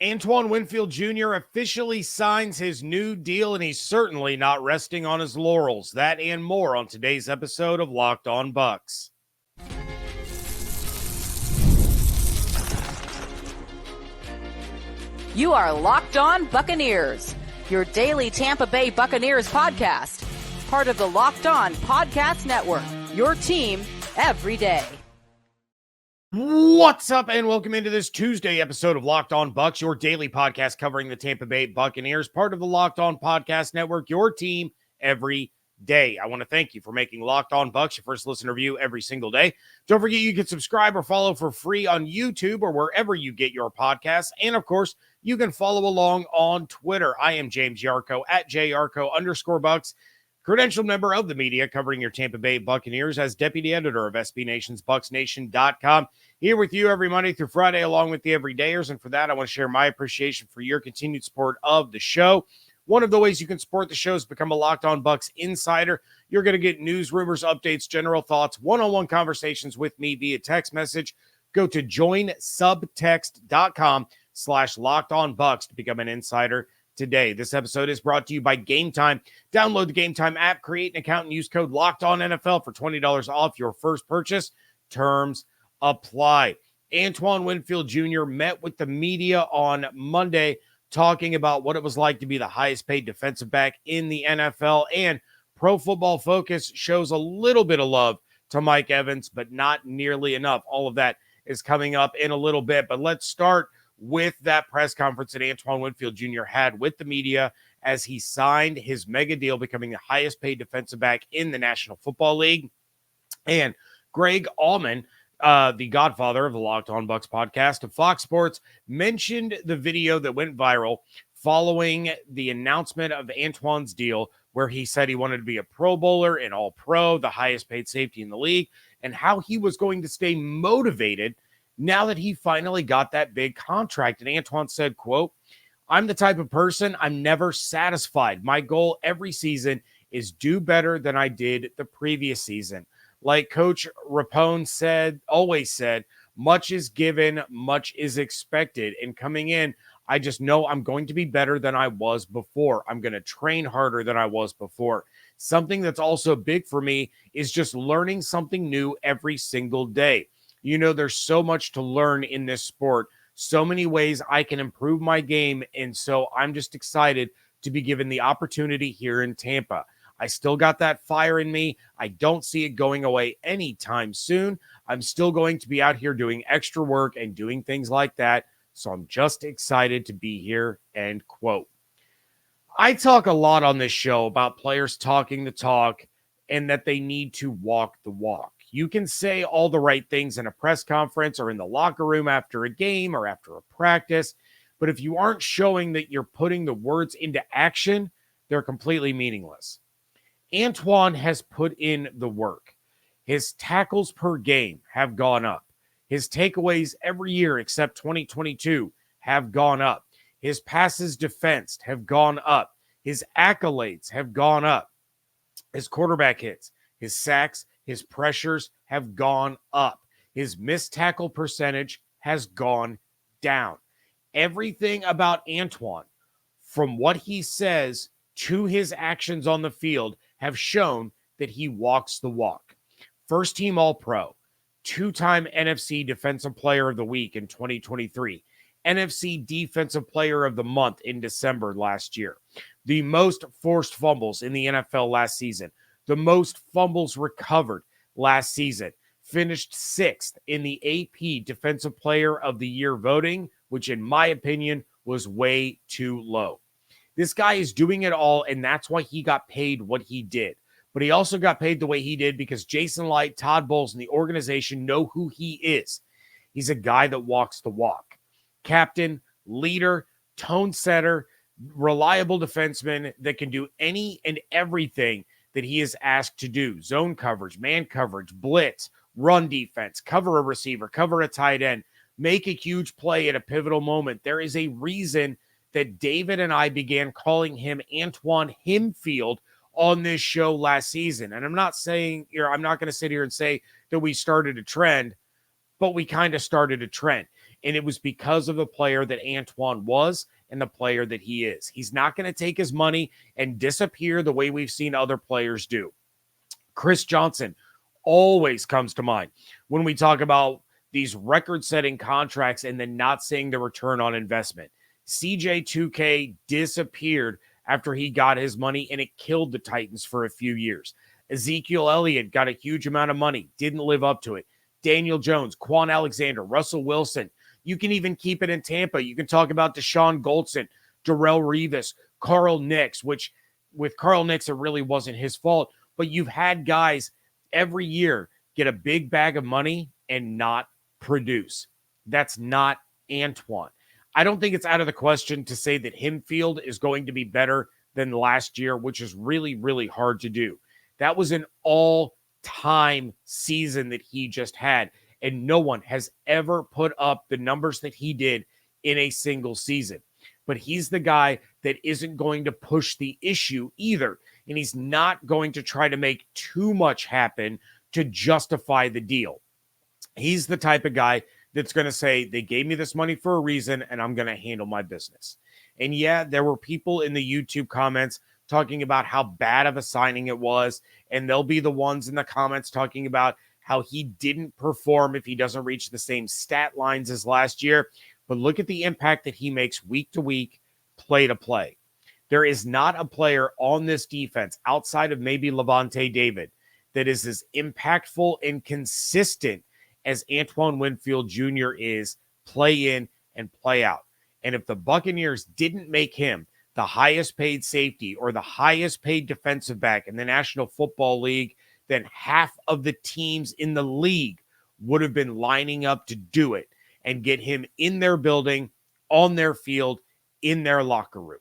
Antoine Winfield Jr. officially signs his new deal, and he's certainly not resting on his laurels. That and more on today's episode of Locked On Bucs. You are Locked On Buccaneers, your daily Tampa Bay Buccaneers podcast. Part of the Locked On Podcast Network, your team every day. What's up, and welcome into this Tuesday episode of Locked On Bucs, your daily podcast covering the Tampa Bay Buccaneers, part of the Locked On Podcast Network, your team every day. I want to thank you for making Locked On Bucs your first listen review every single day. Don't forget you can subscribe or follow for free on YouTube or wherever you get your podcasts. And of course, you can follow along on Twitter. I am James Yarcho at @JYarcho_Bucs. Credentialed member of the media covering your Tampa Bay Buccaneers as deputy editor of SB Nation's BucsNation.com. Here with you every Monday through Friday along with the everydayers. And for that, I want to share my appreciation for your continued support of the show. One of the ways you can support the show is become a Locked On Bucs insider. You're going to get news, rumors, updates, general thoughts, one-on-one conversations with me via text message. Go to joinsubtext.com/LockedOnBucs to become an insider today. This episode is brought to you by Game Time. Download the Game Time app, create an account, and use code LOCKEDONNFL for $20 off your first purchase. Terms apply. Antoine Winfield Jr. met with the media on Monday talking about what it was like to be the highest paid defensive back in the NFL, and Pro Football Focus shows a little bit of love to Mike Evans, but not nearly enough. All of that is coming up in a little bit, but let's start with that press conference that Antoine Winfield Jr. had with the media as he signed his mega deal, becoming the highest paid defensive back in the National Football League. And Greg Allman, the godfather of the Locked On Bucs podcast of Fox Sports, mentioned the video that went viral following the announcement of Antoine's deal, where he said he wanted to be a Pro Bowler, an All-Pro, the highest paid safety in the league, and how he was going to stay motivated now that he finally got that big contract. And Antoine said, quote, "I'm the type of person, I'm never satisfied. My goal every season is do better than I did the previous season. Like Coach Rapone always said, much is given, much is expected. And coming in, I just know I'm going to be better than I was before. I'm going to train harder than I was before. Something that's also big for me is just learning something new every single day. You know, there's so much to learn in this sport, so many ways I can improve my game. And so I'm just excited to be given the opportunity here in Tampa. I still got that fire in me. I don't see it going away anytime soon. I'm still going to be out here doing extra work and doing things like that. So I'm just excited to be here," end quote. I talk a lot on this show about players talking the talk and that they need to walk the walk. You can say all the right things in a press conference or in the locker room after a game or after a practice, but if you aren't showing that you're putting the words into action, they're completely meaningless. Antoine has put in the work. His tackles per game have gone up. His takeaways every year except 2022 have gone up. His passes defensed have gone up. His accolades have gone up. His quarterback hits, his sacks, his pressures have gone up. His missed tackle percentage has gone down. Everything about Antoine, from what he says to his actions on the field, have shown that he walks the walk. First team All-Pro, two-time NFC Defensive Player of the Week in 2023, NFC Defensive Player of the Month in December last year, the most forced fumbles in the NFL last season, the most fumbles recovered last season, finished 6th in the AP Defensive Player of the Year voting, which in my opinion was way too low. This guy is doing it all, and that's why he got paid what he did. But he also got paid the way he did because Jason Light, Todd Bowles, and the organization know who he is. He's a guy that walks the walk. Captain, leader, tone setter, reliable defenseman that can do any and everything that he is asked to do. Zone coverage, man coverage, blitz, run defense, cover a receiver, cover a tight end, make a huge play at a pivotal moment. There is a reason that David and I began calling him Antoine Himfield on this show last season. And I'm not going to sit here and say that we started a trend. but we kind of started a trend. And it was because of the player that Antoine was and the player that he is. He's not going to take his money and disappear the way we've seen other players do. Chris Johnson always comes to mind when we talk about these record-setting contracts and then not seeing the return on investment. CJ2K disappeared after he got his money, and it killed the Titans for a few years. Ezekiel Elliott got a huge amount of money, didn't live up to it. Daniel Jones, Quan Alexander, Russell Wilson. You can even keep it in Tampa. You can talk about Deshaun Goldson, Darrelle Revis, Carl Nix, which with Carl Nix, it really wasn't his fault. But you've had guys every year get a big bag of money and not produce. That's not Antoine. I don't think it's out of the question to say that Winfield is going to be better than last year, which is really, really hard to do. That was an all-time season that he just had, and no one has ever put up the numbers that he did in a single season. But he's the guy that isn't going to push the issue either, and he's not going to try to make too much happen to justify the deal. He's the type of guy that's going to say, they gave me this money for a reason, and I'm going to handle my business. And yeah, there were people in the YouTube comments talking about how bad of a signing it was, and they'll be the ones in the comments talking about how he didn't perform if he doesn't reach the same stat lines as last year. But look at the impact that he makes week to week, play to play. There is not a player on this defense outside of maybe Levante David that is as impactful and consistent as Antoine Winfield Jr. is, play in and play out. And if the Buccaneers didn't make him the highest paid safety or the highest paid defensive back in the National Football League, then half of the teams in the league would have been lining up to do it and get him in their building, on their field, in their locker room.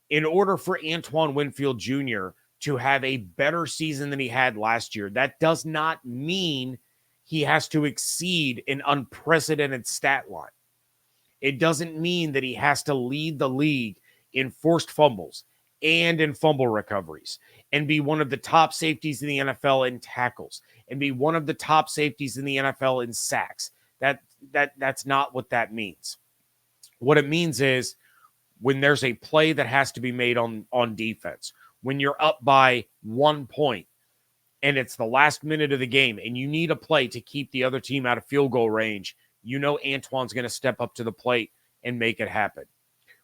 In order for Antoine Winfield Jr. to have a better season than he had last year, that does not mean he has to exceed an unprecedented stat line. It doesn't mean that he has to lead the league in forced fumbles and in fumble recoveries and be one of the top safeties in the NFL in tackles and be one of the top safeties in the NFL in sacks. That's not what that means. What it means is when there's a play that has to be made on defense, when you're up by 1 point, and it's the last minute of the game, and you need a play to keep the other team out of field goal range, you know Antoine's going to step up to the plate and make it happen.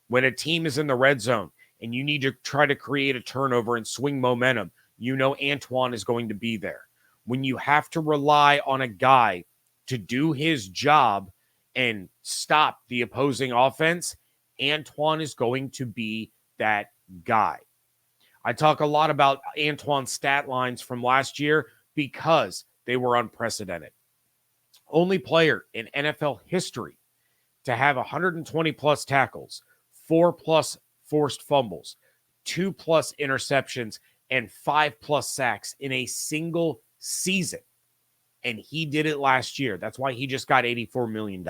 When a team is in the red zone and you need to try to create a turnover and swing momentum, you know Antoine is going to be there. When you have to rely on a guy to do his job and stop the opposing offense, Antoine is going to be that guy. I talk a lot about Antoine's stat lines from last year because they were unprecedented. Only player in NFL history to have 120 plus tackles, 4 plus forced fumbles, 2 plus interceptions, and 5 plus sacks in a single season. And he did it last year. That's why he just got $84 million.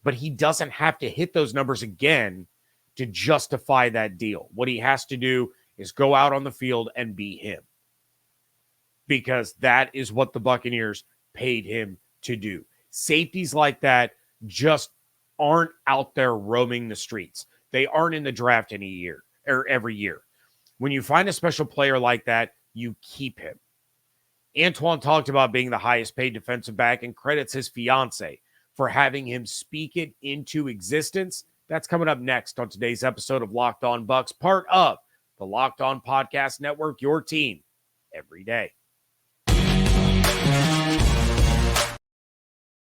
But he doesn't have to hit those numbers again to justify that deal. What he has to do is go out on the field and be him. Because that is what the Buccaneers paid him to do. Safeties like that just aren't out there roaming the streets. They aren't in the draft every year. When you find a special player like that, you keep him. Antoine talked about being the highest paid defensive back and credits his fiance for having him speak it into existence. That's coming up next on today's episode of Locked On Bucs, part of the Locked On Podcast Network, your team every day.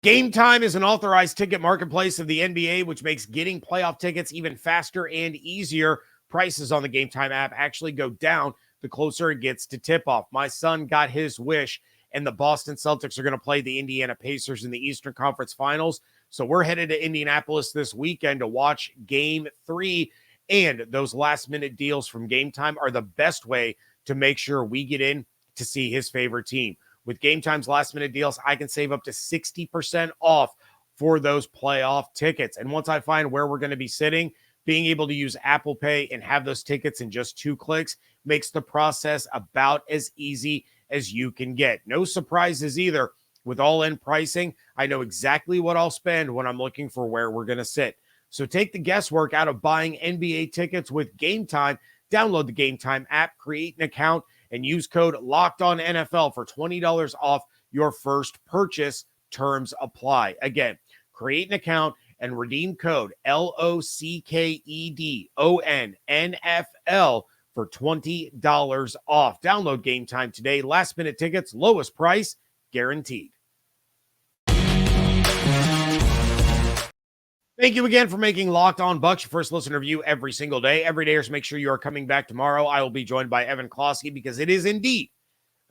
Game Time is an authorized ticket marketplace of the NBA, which makes getting playoff tickets even faster and easier. Prices on the Game Time app actually go down the closer it gets to tip-off. My son got his wish, and the Boston Celtics are going to play the Indiana Pacers in the Eastern Conference Finals. So we're headed to Indianapolis this weekend to watch Game 3, and those last-minute deals from Game Time are the best way to make sure we get in to see his favorite team. With Game Time's last-minute deals, I can save up to 60% off for those playoff tickets. And once I find where we're going to be sitting, being able to use Apple Pay and have those tickets in just 2 clicks makes the process about as easy as you can get. No surprises either. With all-in pricing, I know exactly what I'll spend when I'm looking for where we're going to sit. So take the guesswork out of buying NBA tickets with Game Time. Download the Game Time app, create an account, and use code LOCKEDONNFL for $20 off your first purchase. Terms apply. Again, create an account and redeem code LOCKEDONNFL for $20 off. Download Game Time today. Last minute tickets, lowest price guaranteed. Thank you again for making Locked On Bucs your first listener view every single day. Every day, so make sure you are coming back tomorrow. I will be joined by Evan Klosky because it is indeed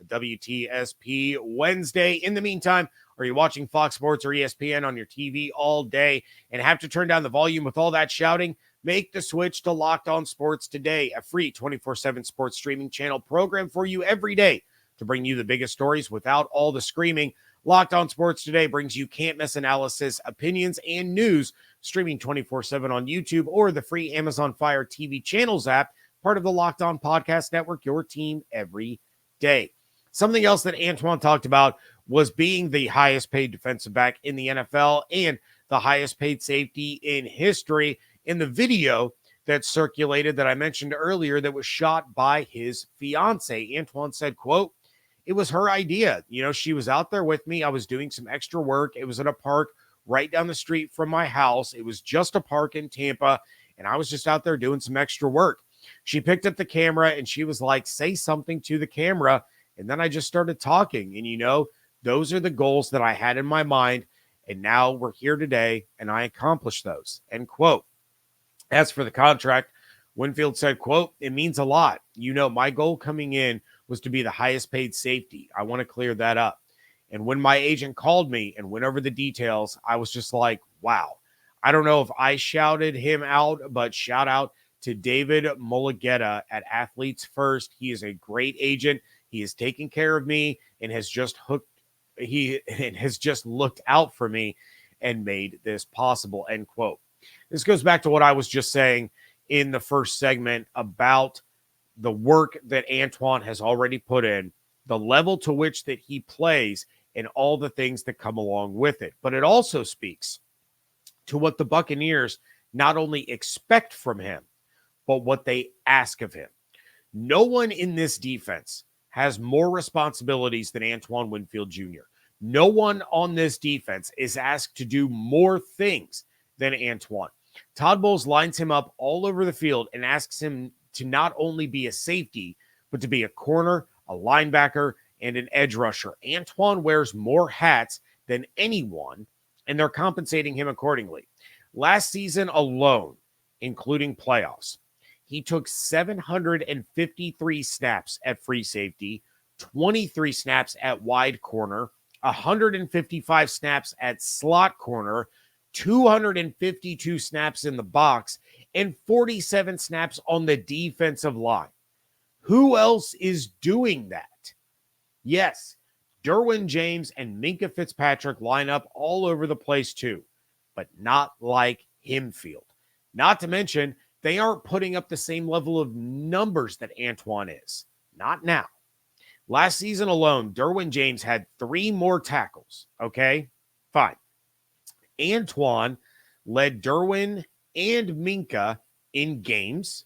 a WTSP Wednesday. In the meantime, are you watching Fox Sports or ESPN on your TV all day and have to turn down the volume with all that shouting? Make the switch to Locked On Sports today, a free 24/7 sports streaming channel program for you every day to bring you the biggest stories without all the screaming. Locked On Sports Today brings you can't-miss analysis, opinions, and news, streaming 24/7 on YouTube or the free Amazon Fire TV channels app, part of the Locked On Podcast Network, your team every day. Something else that Antoine talked about was being the highest paid defensive back in the NFL and the highest paid safety in history in the video that circulated that I mentioned earlier that was shot by his fiance. Antoine said, quote, "It was her idea. You know, she was out there with me. I was doing some extra work. It was at a park right down the street from my house. It was just a park in Tampa, and I was just out there doing some extra work. She picked up the camera, and she was like, say something to the camera. And then I just started talking. And, you know, those are the goals that I had in my mind. And now we're here today, and I accomplished those." End quote. As for the contract, Winfield said, quote, "It means a lot. You know, my goal coming in was to be the highest paid safety. I want to clear that up. And when my agent called me and went over the details, I was just like, wow." I don't know if I shouted him out, but shout out to David Mulugeta at Athletes First. He is a great agent. He is taking care of me and has just looked out for me and made this possible, end quote. This goes back to what I was just saying in the first segment about the work that Antoine has already put in, the level to which that he plays, and all the things that come along with it. But it also speaks to what the Buccaneers not only expect from him, but what they ask of him. No one in this defense has more responsibilities than Antoine Winfield Jr. No one on this defense is asked to do more things than Antoine. Todd Bowles lines him up all over the field and asks him to not only be a safety, but to be a corner, a linebacker, and an edge rusher. Antoine wears more hats than anyone, and they're compensating him accordingly. Last season alone, including playoffs, he took 753 snaps at free safety, 23 snaps at wide corner, 155 snaps at slot corner, 252 snaps in the box, and 47 snaps on the defensive line. Who else is doing that? Yes, Derwin James and Minkah Fitzpatrick line up all over the place too, but not like Winfield. Not to mention, they aren't putting up the same level of numbers that Antoine is. Not now. Last season alone, Derwin James had 3 more tackles. Okay, fine. Antoine led Derwin and Minkah in games.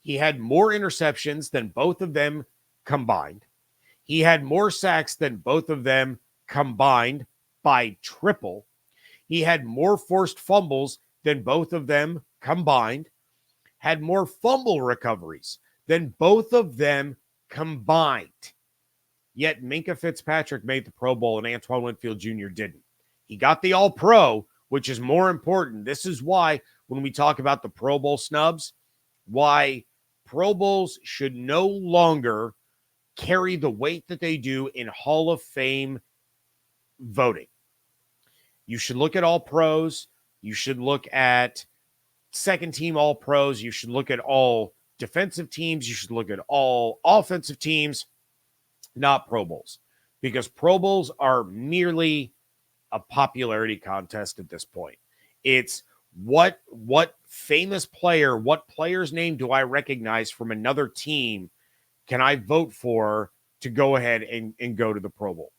He had more interceptions than both of them combined. He had more sacks than both of them combined by triple. He had more forced fumbles than both of them combined. Had more fumble recoveries than both of them combined. Yet Minkah Fitzpatrick made the Pro Bowl and Antoine Winfield Jr. didn't. He got the All-Pro, which is more important. This is why when we talk about the Pro Bowl snubs, why Pro Bowls should no longer carry the weight that they do in Hall of Fame voting. You should look at All-Pros. You should look at second team All-Pros. You should look at all defensive teams. You should look at all offensive teams, not Pro Bowls, because Pro Bowls are merely a popularity contest at this point. It's what famous player, what player's name do I recognize from another team can I vote for to go ahead and go to the Pro Bowl?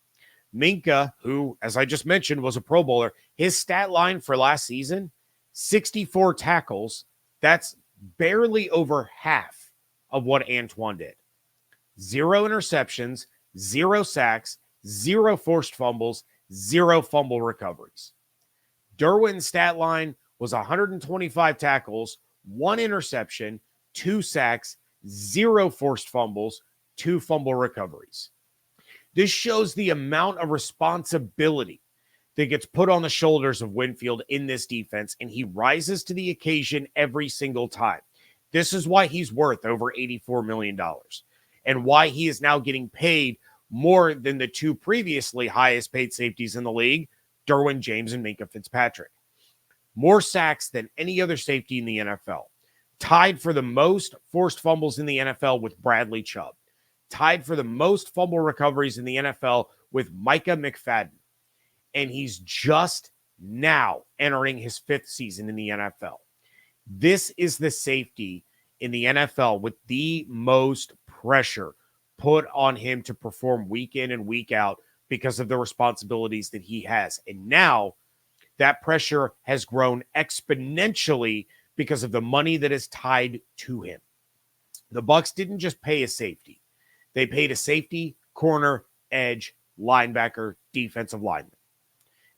Minka, who, as I just mentioned, was a Pro Bowler, his stat line for last season, 64 tackles. That's barely over half of what Antoine did. 0 interceptions, 0 sacks, 0 forced fumbles, 0 fumble recoveries. Derwin's stat line was 125 tackles, 1 interception, 2 sacks, 0 forced fumbles, 2 fumble recoveries. This shows the amount of responsibility that gets put on the shoulders of Winfield in this defense, and he rises to the occasion every single time. This is why he's worth over $84 million and why he is now getting paid more than the 2 previously highest paid safeties in the league, Derwin James and Minka Fitzpatrick. More sacks than any other safety in the NFL. Tied for the most forced fumbles in the NFL with Bradley Chubb. Tied for the most fumble recoveries in the NFL with Micah McFadden. And he's just now entering his 5th season in the NFL. This is the safety in the NFL with the most pressure put on him to perform week in and week out because of the responsibilities that he has. And now that pressure has grown exponentially because of the money that is tied to him. The Bucs didn't just pay a safety. They paid a safety, corner, edge, linebacker, defensive lineman.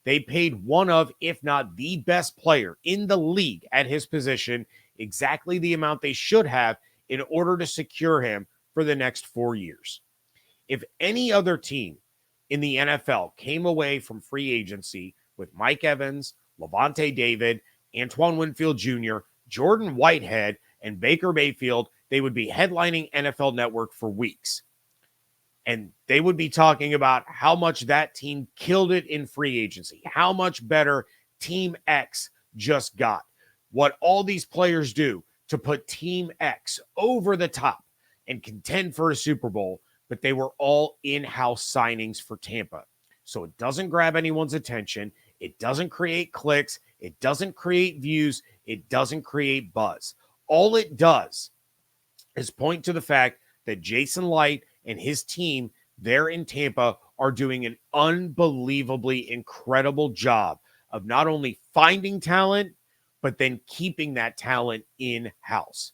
They paid one of, if not the best player in the league at his position, exactly the amount they should have in order to secure him for the next 4 years. If any other team in the NFL came away from free agency with Mike Evans, Levante David, Antoine Winfield Jr., Jordan Whitehead, and Baker Mayfield, they would be headlining NFL Network for weeks. And they would be talking about how much that team killed it in free agency, how much better Team X just got, what all these players do to put Team X over the top and contend for a Super Bowl, but they were all in-house signings for Tampa. So it doesn't grab anyone's attention. It doesn't create clicks. It doesn't create views. It doesn't create buzz. All it does is point to the fact that Jason Light and his team there in Tampa are doing an unbelievably incredible job of not only finding talent, but then keeping that talent in-house.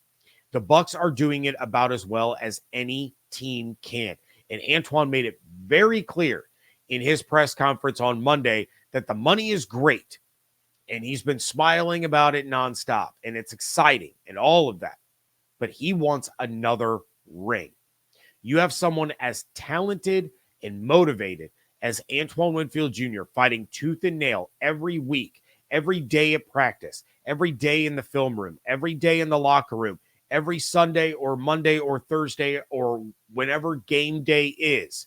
The Bucs are doing it about as well as any team can. And Antoine made it very clear in his press conference on Monday that the money is great. And he's been smiling about it nonstop. And it's exciting and all of that. But he wants another ring. You have someone as talented and motivated as Antoine Winfield Jr. fighting tooth and nail every week, every day at practice, every day in the film room, every day in the locker room, every Sunday or Monday or Thursday or whenever game day is,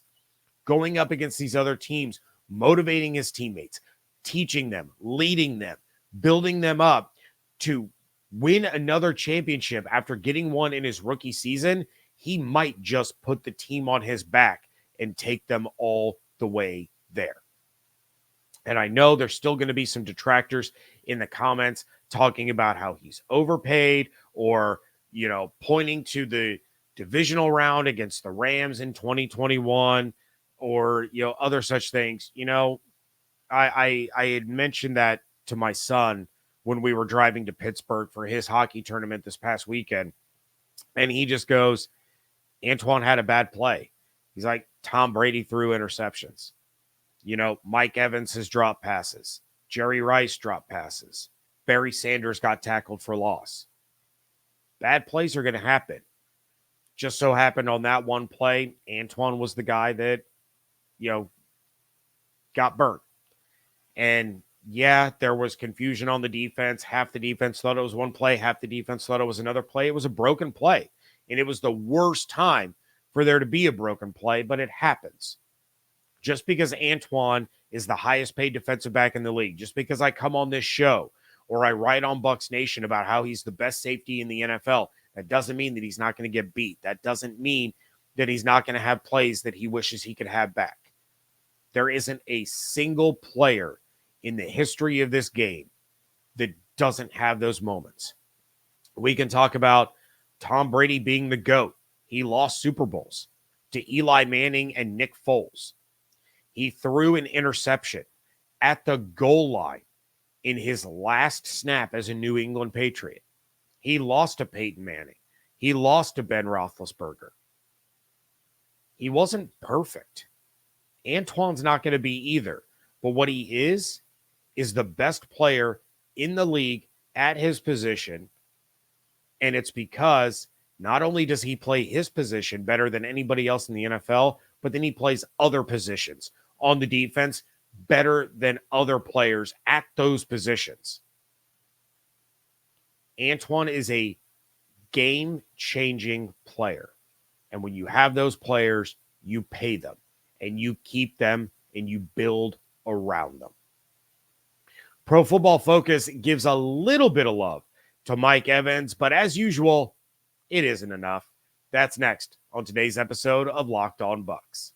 going up against these other teams, motivating his teammates, teaching them, leading them, building them up to win another championship after getting one in his rookie season. He might just put the team on his back and take them all the way there. And I know there's still going to be some detractors in the comments talking about how he's overpaid or, pointing to the divisional round against the Rams in 2021 or, other such things. I had mentioned that to my son when we were driving to Pittsburgh for his hockey tournament this past weekend. And he just goes, Antoine had a bad play. He's like, Tom Brady threw interceptions. Mike Evans has dropped passes. Jerry Rice dropped passes. Barry Sanders got tackled for loss. Bad plays are going to happen. Just so happened on that one play, Antoine was the guy that, got burnt. And yeah, there was confusion on the defense. Half the defense thought it was one play. Half the defense thought it was another play. It was a broken play. And it was the worst time for there to be a broken play, but it happens. Just because Antoine is the highest paid defensive back in the league, just because I come on this show or I write on Bucs Nation about how he's the best safety in the NFL, that doesn't mean that he's not going to get beat. That doesn't mean that he's not going to have plays that he wishes he could have back. There isn't a single player in the history of this game that doesn't have those moments. We can talk about Tom Brady being the GOAT. He lost Super Bowls to Eli Manning and Nick Foles. He threw an interception at the goal line in his last snap as a New England Patriot. He lost to Peyton Manning. He lost to Ben Roethlisberger. He wasn't perfect. Antoine's not going to be either. But what he is the best player in the league at his position. And it's because not only does he play his position better than anybody else in the NFL, but then he plays other positions on the defense better than other players at those positions. Antoine is a game-changing player. And when you have those players, you pay them and you keep them and you build around them. Pro Football Focus gives a little bit of love to Mike Evans, but as usual, it isn't enough. That's next on today's episode of Locked On Bucs.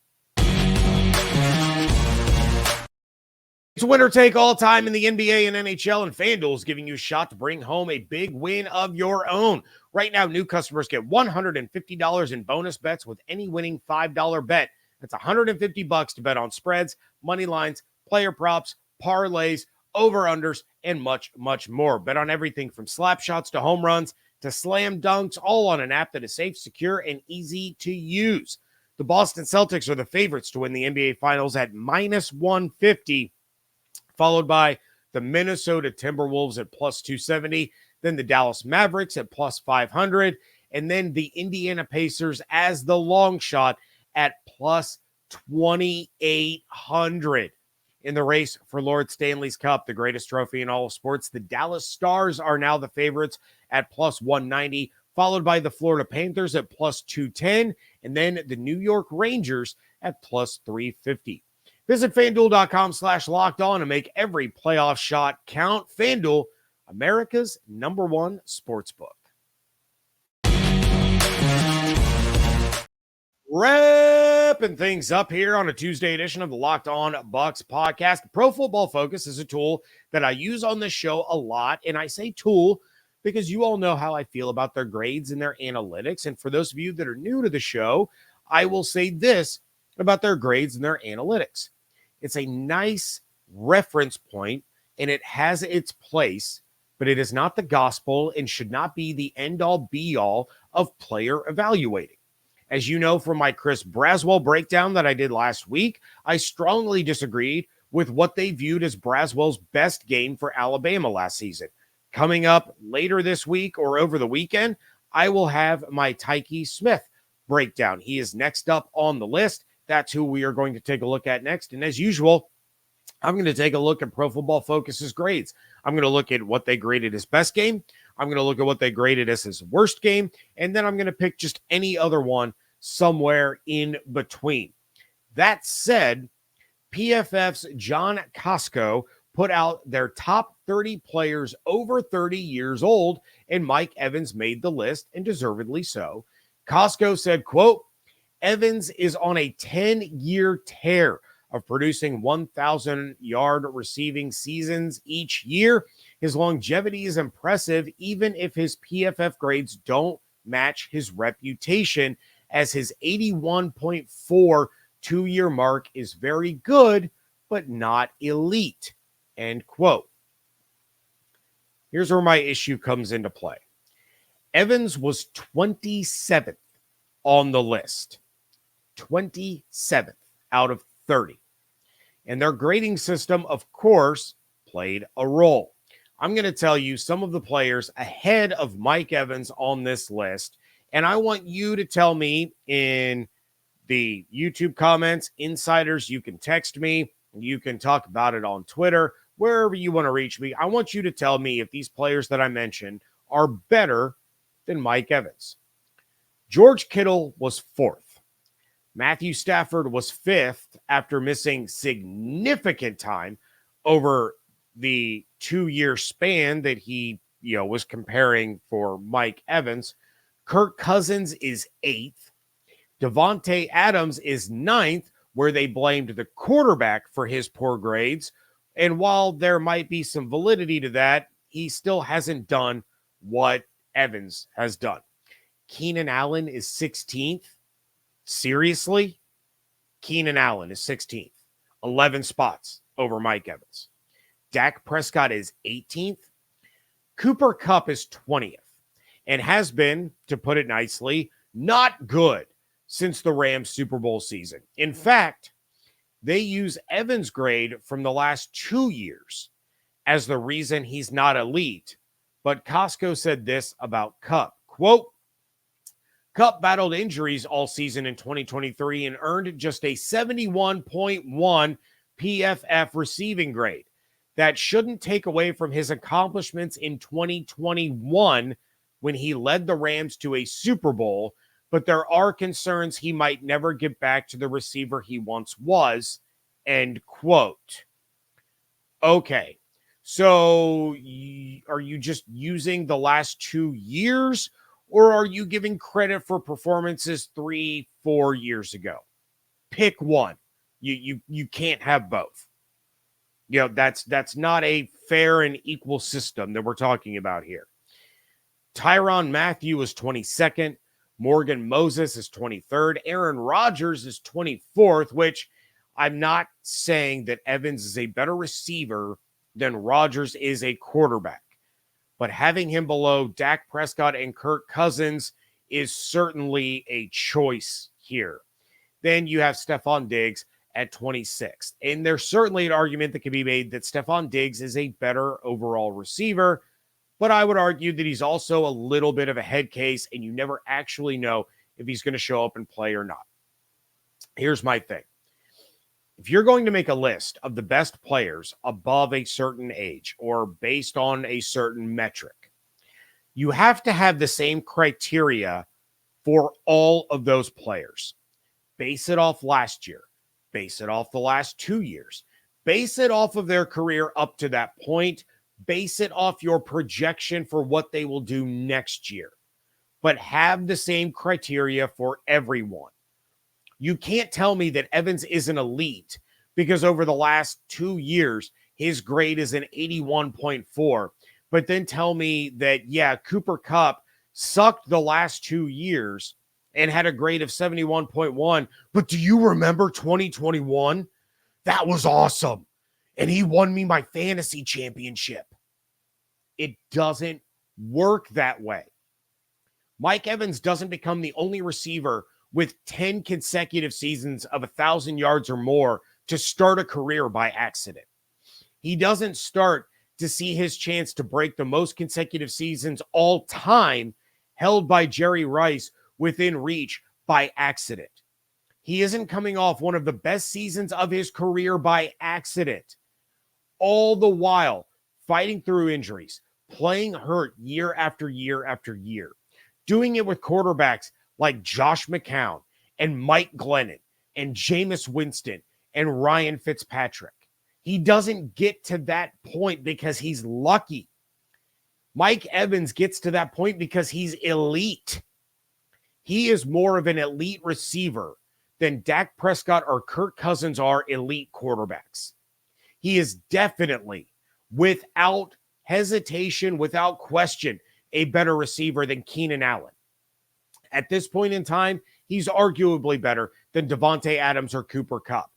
It's winner take all time in the NBA and NHL, and FanDuel is giving you a shot to bring home a big win of your own. Right now, new customers get $150 in bonus bets with any winning $5 bet. That's $150 to bet on spreads, money lines, player props, parlays, over-unders, and much, much more. Bet on everything from slap shots to home runs to slam dunks, all on an app that is safe, secure, and easy to use. The Boston Celtics are the favorites to win the NBA Finals at minus 150, followed by the Minnesota Timberwolves at plus 270, then the Dallas Mavericks at plus 500, and then the Indiana Pacers as the long shot at plus 2,800. In the race for Lord Stanley's Cup, the greatest trophy in all of sports, the Dallas Stars are now the favorites at plus 190, followed by the Florida Panthers at plus 210, and then the New York Rangers at plus 350. Visit FanDuel.com/LockedOn and make every playoff shot count. FanDuel, America's #1 sportsbook. Wrapping things up here on a Tuesday edition of the Locked On Bucs podcast. Pro Football Focus is a tool that I use on this show a lot, and I say tool because you all know how I feel about their grades and their analytics. And for those of you that are new to the show, I will say this about their grades and their analytics. It's a nice reference point, and it has its place, but it is not the gospel and should not be the end-all, be-all of player evaluating. As you know from my Chris Braswell breakdown that I did last week, I strongly disagreed with what they viewed as Braswell's best game for Alabama last season. Coming up later this week or over the weekend, I will have my Tyke Smith breakdown. He is next up on the list. That's who we are going to take a look at next. And as usual, I'm going to take a look at Pro Football Focus's grades. I'm going to look at what they graded his best game. I'm going to look at what they graded as his worst game. And then I'm going to pick just any other one somewhere in between. That said, PFF's John Costco put out their top 30 players over 30 years old, and Mike Evans made the list, and deservedly so. Costco said, quote, Evans is on a 10-year tear of producing 1,000-yard receiving seasons each year. His longevity is impressive, even if his PFF grades don't match his reputation, as his 81.4 two-year mark is very good, but not elite, end quote. Here's where my issue comes into play. Evans was 27th on the list. 27th out of 30. And their grading system, of course, played a role. I'm going to tell you some of the players ahead of Mike Evans on this list, and I want you to tell me in the YouTube comments, insiders, you can text me, you can talk about it on Twitter, wherever you want to reach me. I want you to tell me if these players that I mentioned are better than Mike Evans. George Kittle was 4th. Matthew Stafford was 5th after missing significant time over the 2-year span that he, was comparing for Mike Evans. Kirk Cousins is 8th. Devontae Adams is 9th, where they blamed the quarterback for his poor grades. And while there might be some validity to that, he still hasn't done what Evans has done. Keenan Allen is 16th. Seriously? Keenan Allen is 16th. 11 spots over Mike Evans. Dak Prescott is 18th. Cooper Kupp is 20th and has been, to put it nicely, not good since the Rams Super Bowl season. In fact, they use Evans' grade from the last 2 years as the reason he's not elite. But Costco said this about Kupp, quote, Kupp battled injuries all season in 2023 and earned just a 71.1 PFF receiving grade. That shouldn't take away from his accomplishments in 2021 when he led the Rams to a Super Bowl, but there are concerns he might never get back to the receiver he once was, end quote. Okay, so are you just using the last 2 years, or are you giving credit for performances 3-4 years ago? Pick one. You can't have both. You know, that's not a fair and equal system that we're talking about here. Tyrann Mathieu is 22nd. Morgan Moses is 23rd. Aaron Rodgers is 24th, which I'm not saying that Evans is a better receiver than Rodgers is a quarterback. But having him below Dak Prescott and Kirk Cousins is certainly a choice here. Then you have Stephon Diggs at 26th. And there's certainly an argument that can be made that Stephon Diggs is a better overall receiver, but I would argue that he's also a little bit of a head case, and you never actually know if he's going to show up and play or not. Here's my thing. If you're going to make a list of the best players above a certain age or based on a certain metric, you have to have the same criteria for all of those players. Base it off last year. Base it off the last 2 years. Base it off of their career up to that point. Base it off your projection for what they will do next year. But have the same criteria for everyone. You can't tell me that Evans isn't elite because over the last 2 years, his grade is an 81.4. But then tell me that, yeah, Cooper Kupp sucked the last 2 years and had a grade of 71.1. But do you remember 2021? That was awesome. And he won me my fantasy championship. It doesn't work that way. Mike Evans doesn't become the only receiver with 10 consecutive seasons of 1,000 yards or more to start a career by accident. He doesn't start to see his chance to break the most consecutive seasons all time held by Jerry Rice within reach by accident. He isn't coming off one of the best seasons of his career by accident. All the while fighting through injuries, playing hurt year after year after year, doing it with quarterbacks like Josh McCown and Mike Glennon and Jameis Winston and Ryan Fitzpatrick. He doesn't get to that point because he's lucky. Mike Evans gets to that point because he's elite. He is more of an elite receiver than Dak Prescott or Kirk Cousins are elite quarterbacks. He is definitely, without hesitation, without question, a better receiver than Keenan Allen. At this point in time, he's arguably better than Devontae Adams or Cooper Kupp.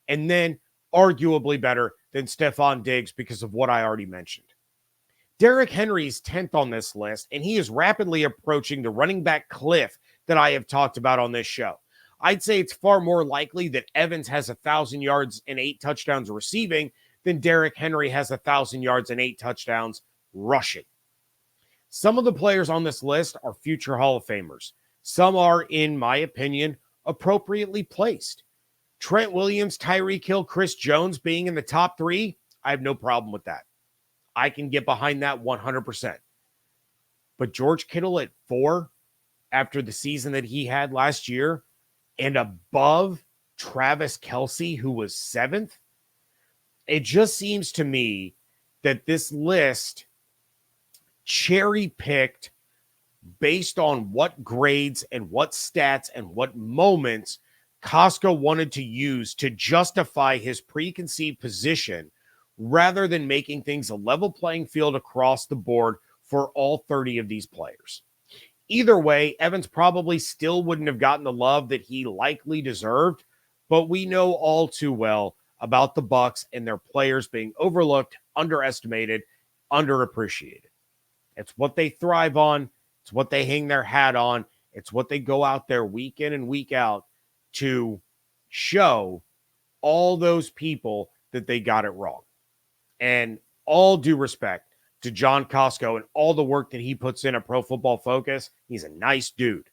And then arguably better than Stephon Diggs because of what I already mentioned. Derrick Henry is 10th on this list, and he is rapidly approaching the running back cliff that I have talked about on this show. I'd say it's far more likely that Evans has 1,000 yards and 8 touchdowns receiving than Derrick Henry has 1,000 yards and 8 touchdowns rushing. Some of the players on this list are future Hall of Famers. Some are, in my opinion, appropriately placed. Trent Williams, Tyreek Hill, Chris Jones being in the top 3, I have no problem with that. I can get behind that 100%. But George Kittle at 4 after the season that he had last year and above Travis Kelce, who was 7th, it just seems to me that this list cherry-picked based on what grades and what stats and what moments Costco wanted to use to justify his preconceived position rather than making things a level playing field across the board for all 30 of these players. Either way, Evans probably still wouldn't have gotten the love that he likely deserved, but we know all too well about the Bucs and their players being overlooked, underestimated, underappreciated. It's what they thrive on. It's what they hang their hat on. It's what they go out there week in and week out to show all those people that they got it wrong. And all due respect to John Costco and all the work that he puts in at Pro Football Focus, he's a nice dude.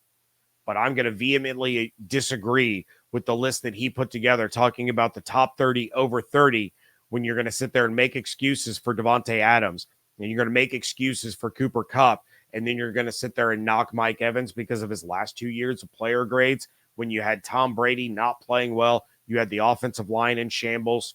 But I'm going to vehemently disagree with the list that he put together talking about the top 30 over 30 when you're going to sit there and make excuses for Devontae Adams and you're going to make excuses for Cooper Kupp, and then you're going to sit there and knock Mike Evans because of his last 2 years of player grades when you had Tom Brady not playing well, you had the offensive line in shambles,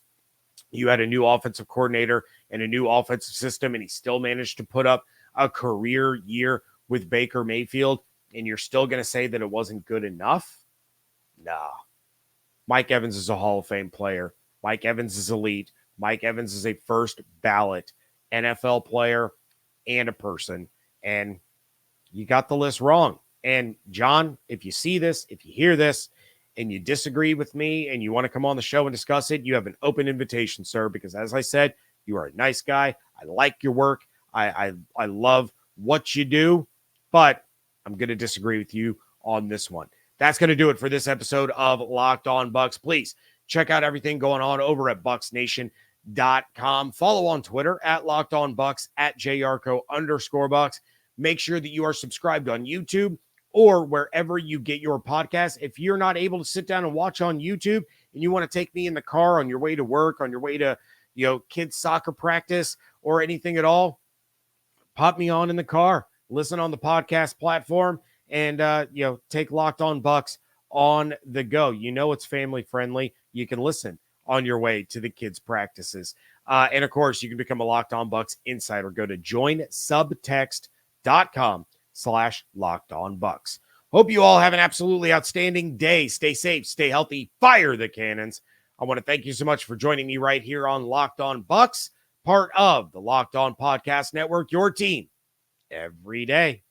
you had a new offensive coordinator and a new offensive system, and he still managed to put up a career year with Baker Mayfield, and you're still going to say that it wasn't good enough? Nah. Mike Evans is a Hall of Fame player. Mike Evans is elite. Mike Evans is a first ballot NFL player and a person, and you got the list wrong. And John, if you see this, if you hear this, and you disagree with me and you want to come on the show and discuss it, you have an open invitation, sir, because as I said, you are a nice guy. I like your work. I love what you do, but I'm going to disagree with you on this one. That's going to do it for this episode of Locked On Bucs. Please check out everything going on over at BucsNation.com. Follow on Twitter at Locked On Bucs, at @JYarcho_Bucs. Make sure that you are subscribed on YouTube or wherever you get your podcast. If you're not able to sit down and watch on YouTube and you want to take me in the car on your way to work, on your way to, kids soccer practice or anything at all, pop me on in the car, listen on the podcast platform, and, take Locked On Bucs on the go. It's family friendly. You can listen on your way to the kids' practices. And of course, you can become a Locked On Bucs insider. Go to joinsubtext.com/LockedOnBucs. Hope you all have an absolutely outstanding day. Stay safe, stay healthy, fire the cannons. I want to thank you so much for joining me right here on Locked On Bucs, part of the Locked On Podcast Network, your team every day.